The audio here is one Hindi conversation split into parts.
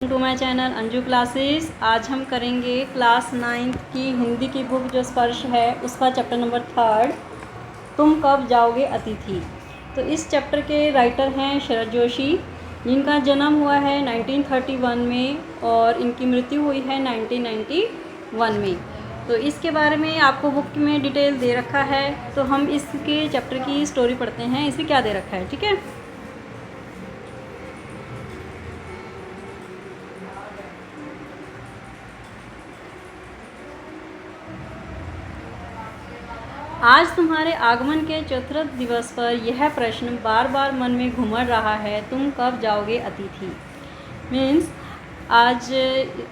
To my channel Anju classes. आज हम करेंगे क्लास 9th की हिंदी की बुक जो स्पर्श है उसका चैप्टर नंबर 3 तुम कब जाओगे अतिथि। तो इस चैप्टर के राइटर हैं शरद जोशी, जिनका जन्म हुआ है 1931 में और इनकी मृत्यु हुई है 1991 में। तो इसके बारे में आपको बुक में डिटेल दे रखा है, तो हम इसके चैप्टर की स्टोरी पढ़ते हैं। इसमें क्या दे रखा है, ठीक है। आज तुम्हारे आगमन के चतुर्थ दिवस पर यह प्रश्न बार बार मन में घुमड़ रहा है, तुम कब जाओगे अतिथि। मीन्स आज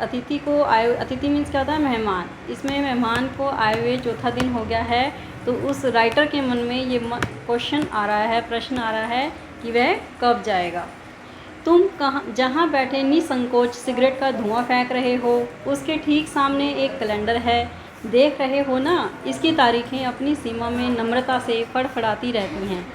अतिथि को आए, अतिथि मीन्स क्या होता है, मेहमान। इसमें मेहमान को आए हुए चौथा दिन हो गया है, तो उस राइटर के मन में ये क्वेश्चन आ रहा है, प्रश्न आ रहा है कि वह कब जाएगा। तुम जहाँ बैठे निसंकोच सिगरेट का धुआं फेंक रहे हो, उसके ठीक सामने एक कैलेंडर है, देख रहे हो ना। इसकी तारीखें अपनी सीमा में नम्रता से फड़फड़ाती रहती हैं।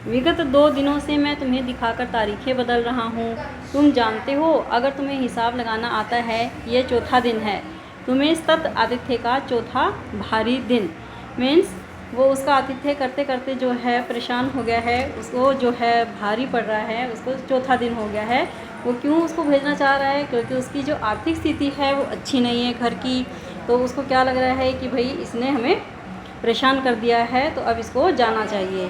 विगत 2 दिनों से मैं तुम्हें दिखाकर तारीखें बदल रहा हूँ। तुम जानते हो, अगर तुम्हें हिसाब लगाना आता है, ये चौथा दिन है। तुम्हें सत आतिथ्य का चौथा भारी दिन। मीन्स वो उसका आतिथ्य करते करते जो है परेशान हो गया है, उसको जो है भारी पड़ रहा है, उसको चौथा दिन हो गया है। वो क्यों उसको भेजना चाह रहा है, क्योंकि उसकी जो आर्थिक स्थिति है वो अच्छी नहीं है घर की। तो उसको क्या लग रहा है कि भाई इसने हमें परेशान कर दिया है, तो अब इसको जाना चाहिए।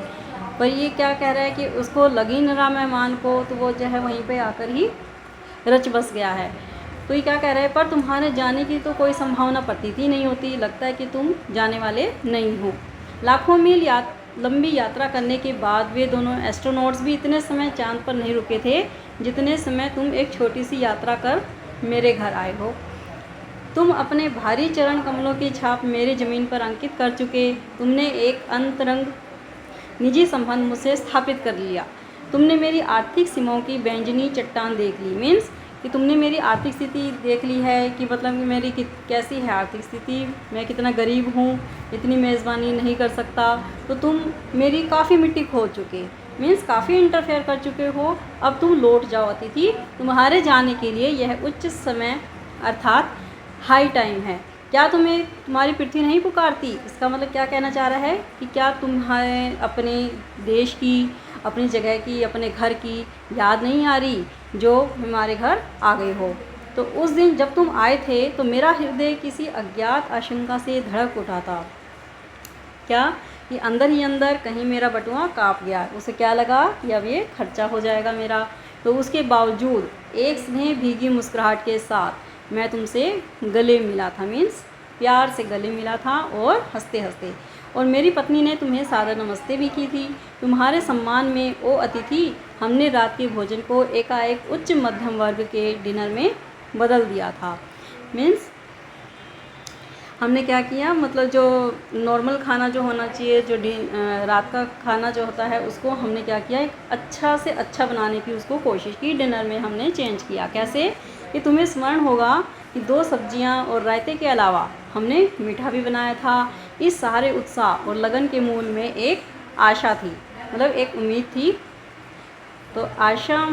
पर ये क्या कह रहा है कि उसको लग ही न रहा मेहमान को, तो वो जो है वहीं पे आकर ही रच बस गया है। तो ये क्या कह रहा है, पर तुम्हारे जाने की तो कोई संभावना प्रतीत ही नहीं होती, लगता है कि तुम जाने वाले नहीं हो। लाखों मील लंबी यात्रा करने के बाद वे दोनों एस्ट्रोनॉट्स भी इतने समय चांद पर नहीं रुके थे जितने समय तुम एक छोटी सी यात्रा कर मेरे घर आए हो। तुम अपने भारी चरण कमलों की छाप मेरे ज़मीन पर अंकित कर चुके। तुमने एक अंतरंग निजी संबंध मुझसे स्थापित कर लिया। तुमने मेरी आर्थिक सीमाओं की बैंजनी चट्टान देख ली। मीन्स कि तुमने मेरी आर्थिक स्थिति देख ली है कि मतलब कि मेरी कैसी है आर्थिक स्थिति, मैं कितना गरीब हूँ, इतनी मेज़बानी नहीं कर सकता। तो तुम मेरी काफ़ी मिट्टी खोद चुके, मीन्स काफ़ी इंटरफेयर कर चुके हो। अब तुम लौट जाओ अतिथि। तुम्हारे जाने के लिए यह उच्च समय अर्थात हाई टाइम है। क्या तुम्हें तुम्हारी पृथ्वी नहीं पुकारती। इसका मतलब क्या कहना चाह रहा है कि क्या तुम्हारे अपने देश की, अपनी जगह की, अपने घर की याद नहीं आ रही जो हमारे घर आ गए हो। तो उस दिन जब तुम आए थे तो मेरा हृदय किसी अज्ञात आशंका से धड़क उठा था। क्या कि अंदर ही अंदर कहीं मेरा बटुआ काँप गया। उसे क्या लगा कि अब ये खर्चा हो जाएगा मेरा। तो उसके बावजूद एक स्नेह भीगी मुस्कुराहट के साथ मैं तुमसे गले मिला था। मीन्स प्यार से गले मिला था और हंसते हंसते। और मेरी पत्नी ने तुम्हें सादर नमस्ते भी की थी। तुम्हारे सम्मान में ओ अतिथि, हमने रात के भोजन को एकाएक उच्च मध्यम वर्ग के डिनर में बदल दिया था। मीन्स हमने क्या किया, मतलब जो नॉर्मल खाना जो होना चाहिए, जो रात का खाना जो होता है, उसको हमने क्या किया, एक अच्छा से अच्छा बनाने की उसको कोशिश की। डिनर में हमने चेंज किया। कैसे कि तुम्हें स्मरण होगा कि 2 सब्जियां और रायते के अलावा हमने मीठा भी बनाया था। इस सारे उत्साह और लगन के मूल में एक आशा थी, मतलब एक उम्मीद थी। तो आशा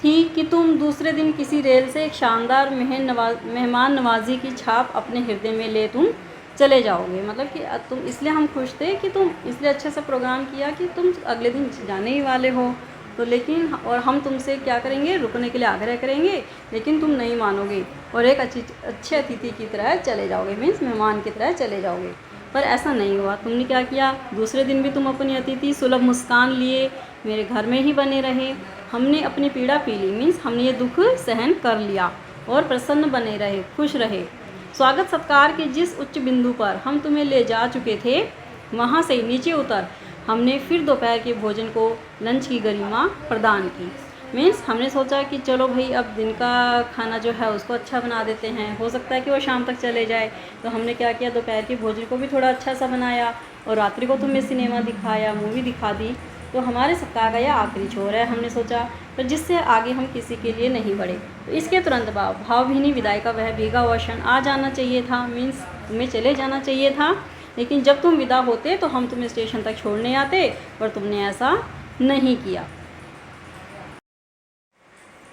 थी कि तुम दूसरे दिन किसी रेल से एक शानदार मेहमान नवाजी की छाप अपने हृदय में ले तुम चले जाओगे। मतलब कि तुम इसलिए हम खुश थे कि तुम इसलिए अच्छे से प्रोग्राम किया कि तुम अगले दिन जाने ही वाले हो। तो लेकिन और हम तुमसे क्या करेंगे, रुकने के लिए आग्रह करेंगे, लेकिन तुम नहीं मानोगे और एक अच्छे अतिथि की तरह चले जाओगे। मीन्स मेहमान की तरह चले जाओगे। पर ऐसा नहीं हुआ। तुमने क्या किया, दूसरे दिन भी तुम अपनी अतिथि सुलभ मुस्कान लिए मेरे घर में ही बने रहे। हमने अपनी पीड़ा पी ली। मीन्स हमने ये दुख सहन कर लिया और प्रसन्न बने रहे, खुश रहे। स्वागत सत्कार के जिस उच्च बिंदु पर हम तुम्हें ले जा चुके थे, वहाँ से नीचे उतर हमने फिर दोपहर के भोजन को लंच की गरिमा प्रदान की। मीन्स हमने सोचा कि चलो भाई अब दिन का खाना जो है उसको अच्छा बना देते हैं, हो सकता है कि वो शाम तक चले जाए। तो हमने क्या किया, दोपहर के भोजन को भी थोड़ा अच्छा सा बनाया और रात्रि को तुम्हें सिनेमा दिखाया, मूवी दिखा दी। तो हमारे सप्ताह का यह आखिरी छोर है, हमने सोचा, पर जिससे आगे हम किसी के लिए नहीं बढ़े। तो इसके तुरंत बाद भावभीनी विदाई का वह भीगा हुआ क्षण आ जाना चाहिए था। मीन्स तुम्हें चले जाना चाहिए था, लेकिन जब तुम विदा होते तो हम तुम्हें स्टेशन तक छोड़ने आते, पर तुमने ऐसा नहीं किया।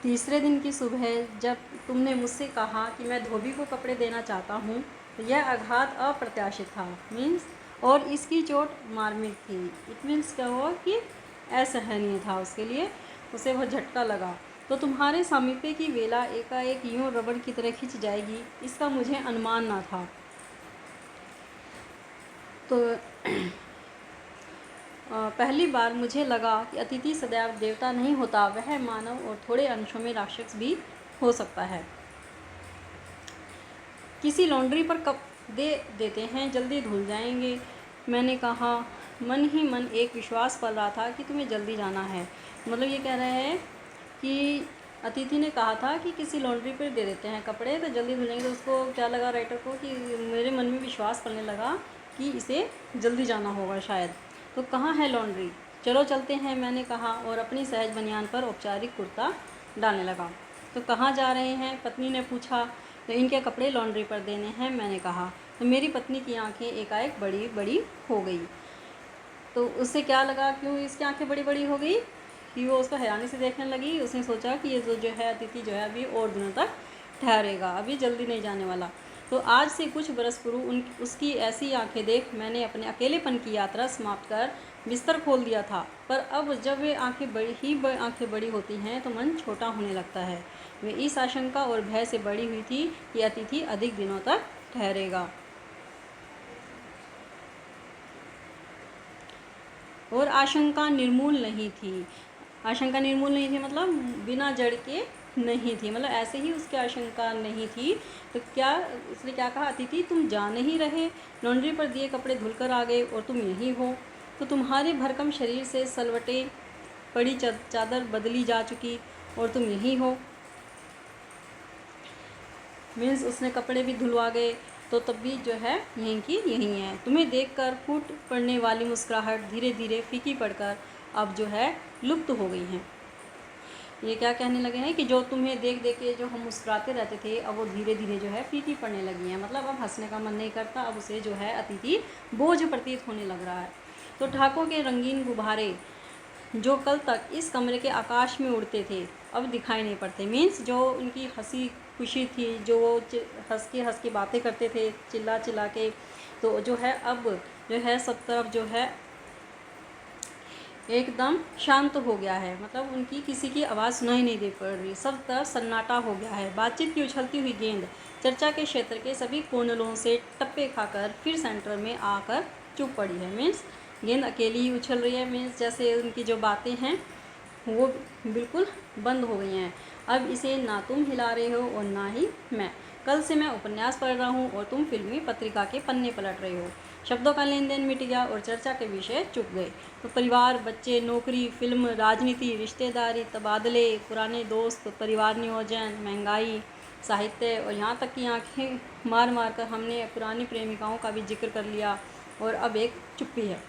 तीसरे दिन की सुबह जब तुमने मुझसे कहा कि मैं धोबी को कपड़े देना चाहता हूँ, तो यह आघात अप्रत्याशित था। मीन्स और इसकी चोट मार्मिक थी। इट मीन्स क्या हुआ कि असहनीय था उसके लिए, उसे वह झटका लगा। तो तुम्हारे सामीप्य की वेला एकाएक यूँ रबड़ की तरह खिंच जाएगी, इसका मुझे अनुमान न था। तो पहली बार मुझे लगा कि अतिथि सदैव देवता नहीं होता, वह मानव और थोड़े अंशों में राक्षस भी हो सकता है। किसी लॉन्ड्री पर कप दे देते हैं, जल्दी धुल जाएंगे। मैंने कहा, मन ही मन एक विश्वास पल रहा था कि तुम्हें जल्दी जाना है। मतलब ये कह रहे हैं कि अतिथि ने कहा था कि किसी लॉन्ड्री पर दे देते हैं कपड़े तो जल्दी धुल जाएंगे। तो उसको क्या लगा राइटर को कि मेरे मन में विश्वास पड़ने लगा कि इसे जल्दी जाना होगा शायद। तो कहाँ है लॉन्ड्री? चलो चलते हैं, मैंने कहा और अपनी सहज बनियान पर औपचारिक कुर्ता डालने लगा। तो कहाँ जा रहे हैं? पत्नी ने पूछा। तो इनके कपड़े लॉन्ड्री पर देने हैं, मैंने कहा। तो मेरी पत्नी की आंखें एकाएक बड़ी बड़ी हो गई। तो उससे क्या लगा क्यों इसकी आंखें बड़ी बड़ी हो गई कि वो उसको हैरानी से देखने लगी। उसने सोचा कि ये जो है अतिथि जो है अभी और दिनों तक ठहरेगा, अभी जल्दी नहीं जाने वाला। तो आज से कुछ बरस पूर्व उसकी ऐसी आंखें देख मैंने अपने अकेलेपन की यात्रा समाप्त कर बिस्तर खोल दिया था। पर अब जब वे आंखें बड़ी होती हैं तो मन छोटा होने लगता है। वे इस आशंका और भय से बड़ी हुई थी कि अतिथि अधिक दिनों तक ठहरेगा। और आशंका निर्मूल नहीं थी। आशंका निर्मूल नहीं थी मतलब बिना जड़ के नहीं थी, मतलब ऐसे ही उसकी आशंका नहीं थी। तो क्या उसने क्या कहा, अतिथि तुम जा नहीं रहे, लॉन्ड्री पर दिए कपड़े धुलकर आ गए और तुम यहीं हो। तो तुम्हारे भरकम शरीर से सलवटे पड़ी चादर बदली जा चुकी और तुम यहीं हो। मीन्स उसने कपड़े भी धुलवा गए तो तब भी जो है यहीं की यहीं है। तुम्हें देखकर फूट पड़ने वाली मुस्कुराहट धीरे धीरे फीकी पड़कर अब जो है लुप्त हो गई हैं। ये क्या कहने लगे हैं कि जो तुम्हें देख देख के जो हम मुस्कुराते रहते थे अब वो धीरे धीरे जो है फीकी पड़ने लगी हैं। मतलब अब हंसने का मन नहीं करता, अब उसे जो है अतिथि बोझ प्रतीत होने लग रहा है। तो ठाकों के रंगीन गुब्बारे जो कल तक इस कमरे के आकाश में उड़ते थे अब दिखाई नहीं पड़ते। मीन्स जो उनकी हंसी खुशी थी, जो वो हंस के बातें करते थे चिल्ला चिल्ला के, तो जो है अब जो है सब तरफ जो है एकदम शांत हो गया है। मतलब उनकी किसी की आवाज़ सुनाई नहीं दे पड़ रही, सब तरफ सन्नाटा हो गया है। बातचीत की उछलती हुई गेंद चर्चा के क्षेत्र के सभी कोनलों से टप्पे खाकर फिर सेंटर में आकर चुप पड़ी है। मीन्स गेंद अकेली ही उछल रही है। मीन्स जैसे उनकी जो बातें हैं वो बिल्कुल बंद हो गई हैं। अब इसे ना तुम हिला रहे हो और ना ही मैं। कल से मैं उपन्यास पढ़ रहा हूँ और तुम फिल्मी पत्रिका के पन्ने पलट रहे हो। शब्दों का लेन देन मिट गया और चर्चा के विषय चुप गए। तो परिवार, बच्चे, नौकरी, फिल्म, राजनीति, रिश्तेदारी, तबादले, पुराने दोस्त, परिवार नियोजन, महंगाई, साहित्य और यहाँ तक कि आंखें मार मार कर हमने पुरानी प्रेमिकाओं का भी जिक्र कर लिया और अब एक चुप्पी है।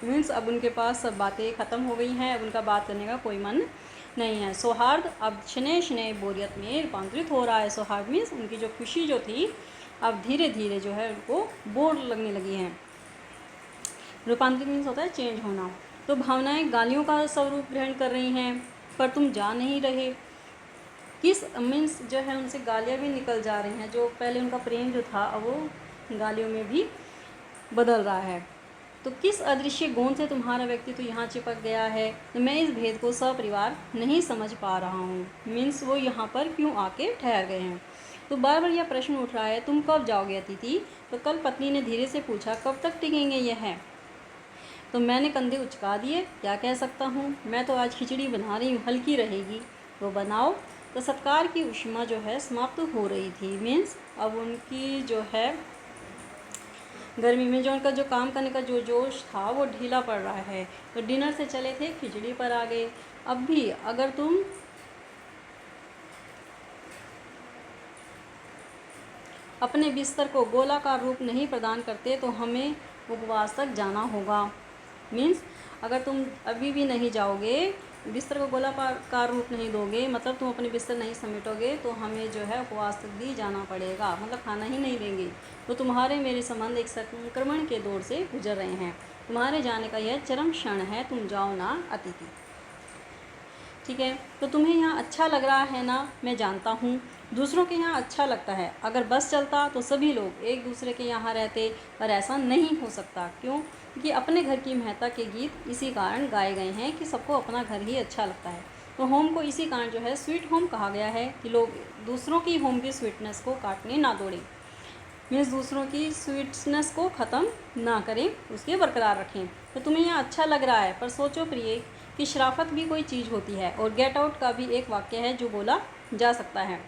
मीन्स अब उनके पास सब बातें ख़त्म हो गई हैं, अब उनका बात करने का कोई मन नहीं है। सौहार्द अब शनय शनय बोरियत में रूपांतरित हो रहा है। सौहार्द मीन्स उनकी जो खुशी जो थी अब धीरे धीरे जो है उनको बोर लगने लगी हैं। रूपांतरित मीन्स होता है चेंज होना। तो भावनाएं गालियों का स्वरूप ग्रहण कर रही हैं, पर तुम जा नहीं रहे। किस मीन्स जो है उनसे गालियाँ भी निकल जा रही हैं। जो पहले उनका प्रेम जो था अब वो गालियों में भी बदल रहा है। तो किस अदृश्य गोंद से तुम्हारा व्यक्तित्व यहाँ चिपक गया है, तो मैं इस भेद को सपरिवार नहीं समझ पा रहा हूँ। मीन्स वो यहाँ पर क्यों आके ठहर गए हैं। तो बार बार यह प्रश्न उठ रहा है, तुम कब जाओगे अतिथि? तो कल पत्नी ने धीरे से पूछा, कब तक टिकेंगे यह? तो मैंने कंधे उचका दिए, क्या कह सकता हूँ, मैं तो आज खिचड़ी बना रही हूँ, हल्की रहेगी। तो बनाओ। तो सत्कार की उष्मा जो है समाप्त हो रही थी। मीन्स अब उनकी जो है गर्मी में जो उनका जो काम करने का जो जोश था वो ढीला पड़ रहा है। तो डिनर से चले थे, खिचड़ी पर आ गए। अब भी अगर तुम अपने बिस्तर को गोलाकार रूप नहीं प्रदान करते तो हमें उपवास तक जाना होगा। मीन्स अगर तुम अभी भी नहीं जाओगे, बिस्तर को गोलाकार रूप नहीं दोगे, मतलब तुम अपने बिस्तर नहीं समेटोगे, तो हमें जो है उपवास तक भी जाना पड़ेगा, मतलब खाना ही नहीं देंगे। तो तुम्हारे मेरे संबंध एक संक्रमण के दौर से गुजर रहे हैं। तुम्हारे जाने का यह चरम क्षण है, तुम जाओ ना अतिथि। ठीक है। तो तुम्हें यहाँ अच्छा लग रहा है ना, मैं जानता हूँ। दूसरों के यहाँ अच्छा लगता है। अगर बस चलता तो सभी लोग एक दूसरे के यहाँ रहते, पर ऐसा नहीं हो सकता। क्यों? क्योंकि अपने घर की महत्ता के गीत इसी कारण गाए गए हैं कि सबको अपना घर ही अच्छा लगता है। तो होम को इसी कारण जो है स्वीट होम कहा गया है कि लोग दूसरों की होम की स्वीटनेस को काटने ना दौड़ें। मीन्स दूसरों की स्वीटनेस को ख़त्म ना करें, उसके बरकरार रखें। तो तुम्हें यहाँ अच्छा लग रहा है, पर सोचो प्रिय कि शराफत भी कोई चीज़ होती है। और गेट आउट का भी एक वाक्य है जो बोला जा सकता है।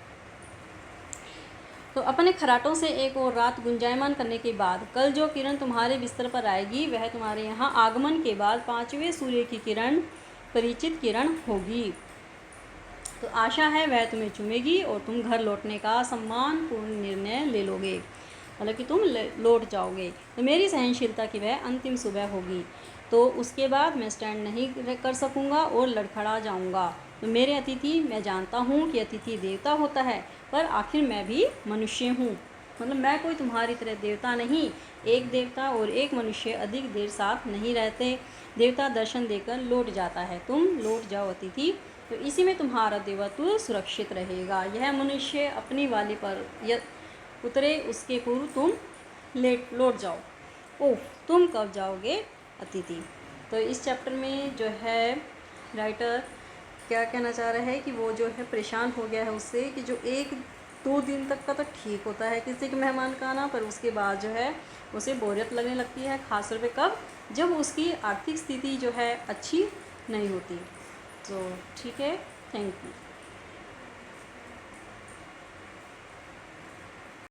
तो अपने खराटों से एक और रात गुंजायमान करने के बाद कल जो किरण तुम्हारे बिस्तर पर आएगी वह तुम्हारे यहाँ आगमन के बाद 5वें सूर्य की किरण, परिचित किरण होगी। तो आशा है वह तुम्हें चूमेगी और तुम घर लौटने का सम्मानपूर्ण निर्णय ले लोगे, मतलब कि तुम लौट जाओगे। तो मेरी सहनशीलता की वह अंतिम सुबह होगी। तो उसके बाद मैं स्टैंड नहीं कर सकूँगा और लड़खड़ा जाऊँगा। तो मेरे अतिथि, मैं जानता हूँ कि अतिथि देवता होता है, पर आखिर मैं भी मनुष्य हूँ। मतलब मैं कोई तुम्हारी तरह देवता नहीं। एक देवता और एक मनुष्य अधिक देर साथ नहीं रहते। देवता दर्शन देकर लौट जाता है। तुम लौट जाओ अतिथि, तो इसी में तुम्हारा देवत्व सुरक्षित रहेगा। यह मनुष्य अपनी वाली पर उतरे उसके पूर्व तुम लौट जाओ। ओह, तुम कब जाओगे अतिथि। तो इस चैप्टर में जो है राइटर क्या कहना चाह रहा है कि वो जो है परेशान हो गया है उससे कि जो 1-2 दिन तक का तो ठीक होता है किसी के मेहमान का आना, पर उसके बाद जो है उसे बोरियत लगने लगती है। ख़ासतौर पे कब, जब उसकी आर्थिक स्थिति जो है अच्छी नहीं होती। तो ठीक है, थैंक यू।